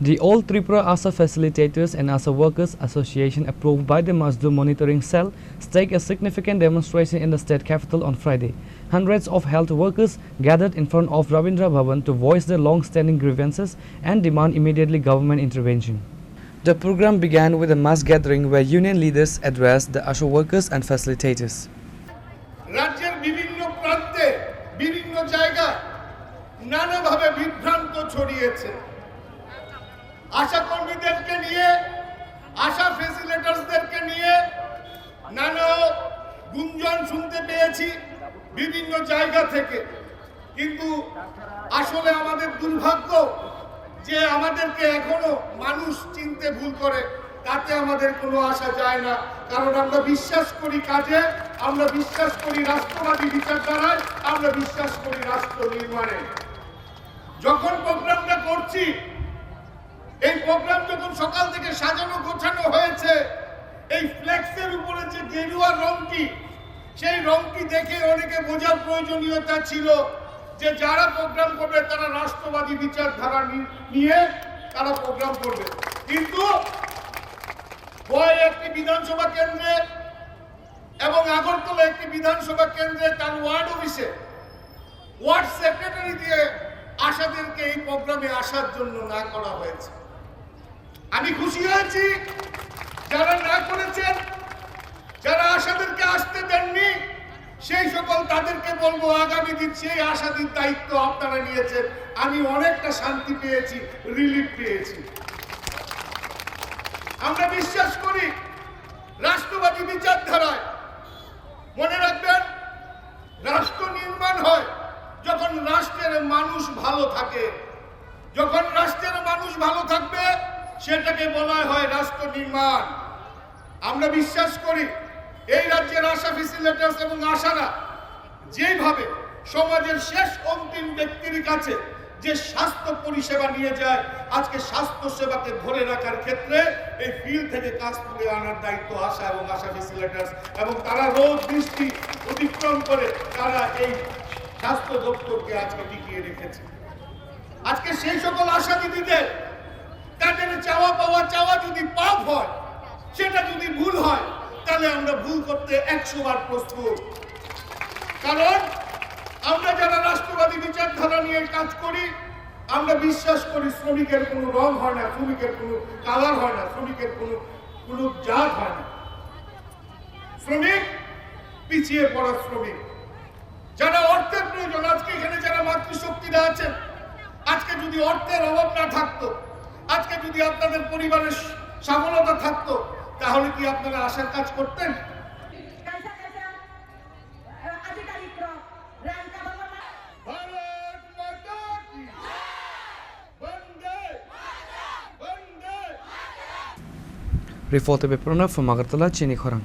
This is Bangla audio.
The All Tripura ASA Facilitators and ASA Workers Association, approved by the Mazdoor Monitoring Cell, staged a significant demonstration in the state capital on Friday. Hundreds of health workers gathered in front of Rabindra Bhavan to voice their long-standing grievances and demand immediately government intervention. The program began with a mass gathering where union leaders addressed the ASA workers and facilitators. রাজ্যের বিভিন্ন প্রান্তে বিভিন্ন জায়গায় নানাভাবে বিভ্রান্ত ছড়িয়েছে। আশা কর্মীদেরকে নিয়ে, আশা ফ্যাসিলিটেটরসদেরকে নিয়ে নানা গুঞ্জন শুনতে পেয়েছি বিভিন্ন জায়গা থেকে। কিন্তু আসলে আমাদের দুর্ভাগ্য যে আমাদেরকে এখনো মানুষ চিনতে ভুল করে, তাতে আমাদের কোনো আশা যায় না। কারণ আমরা বিশ্বাস করি কাজে, আমরা বিশ্বাস করি রাষ্ট্রবাদী বিচারধারায়, আমরা বিশ্বাস করি রাষ্ট্র নির্মাণে। যখন প্রোগ্রামটা করছি, এই প্রোগ্রাম যখন সকাল থেকে সাজানো গোছানো হয়েছে, এই ফ্লেক্সের উপরে যে গেরুয়া রংটি, সেই রংটি দেখে অনেকে বোঝার প্রয়োজনীয়তা ছিল যে যারা প্রোগ্রাম করবে তারা রাষ্ট্রবাদী বিচারধারা নিয়ে তারা প্রোগ্রাম করবে। কিন্তু একটি বিধানসভা কেন্দ্রে এবং আগরতলা একটি বিধানসভা কেন্দ্রে তার ওয়ার্ড অফিসে ওয়ার্ড সেক্রেটারি দিয়ে আশাদেরকে এই প্রোগ্রামে আসার জন্য না করা হয়েছে। আমি খুশি হয়েছি যারা না করেছেন, যারা আশাদেরকে আসতে দেননি, সেই সকল তাদেরকে বলবো আগামী দিন সেই আশাদের দায়িত্ব আপনারা নিয়েছেন। আমি অনেকটা শান্তি পেয়েছি, রিলিফ পেয়েছি। আমরা বিশ্বাস করি রাষ্ট্রবাদী বিচারধারায়। মনে রাখবেন, রাষ্ট্র নির্মাণ হয় যখন রাষ্ট্রের মানুষ ভালো থাকে। যখন রাষ্ট্রের মানুষ ভালো থাকবে সেটাকে বলা হয় রাষ্ট্র নির্মাণ। আমরা বিশ্বাস করি এই রাজ্যের আশা ফ্যাসিলিটেটরস এবং আশারা যেভাবে সমাজের শেষ অন্তিম ব্যক্তির কাছে যে স্বাস্থ্য পরিষেবা নিয়ে যায়, আজকে স্বাস্থ্য সেবাকে ধরে রাখার ক্ষেত্রে এই ফিল্ড থেকে কাজ তুলে আনার দায়িত্ব আশা এবং আশা ফ্যাসিলিটেটরস, এবং তারা রোদ বৃষ্টি অতিক্রম করে তারা এই স্বাস্থ্য দপ্তরকে আজকে টিকিয়ে রেখেছে। আজকে সেই সকল আশা দিদিদের তাদের চাওয়া পাওয়া চাওয়া যদি পাপ হয়, সেটা যদি ভুল হয়, তাহলে আমরা ভুল করতে 100 বার প্রস্তুত। কারণ আমরা যারা রাষ্ট্রবাদী বিচারধারা নিয়ে কাজ করি, আমরা বিশ্বাস করি শ্রমিকের কোনো রং হয় না, শ্রমিকের কোনো কালার হয় না, শ্রমিকের কোনো জাত হয় না। শ্রমিক পিছিয়ে পড়া শ্রমিক, যারা অর্থের প্রয়োজন। আজকে এখানে যারা মাতৃশক্তিরা আছেন, আজকে যদি অর্থের অভাব না থাকতো, আজকে যদি আপনাদের পরিবারের সফলতা থাকতো, তাহলে কি আপনারা আশার কাজ করতেন? Reporter Pranav from Agartala, Chini Khorang.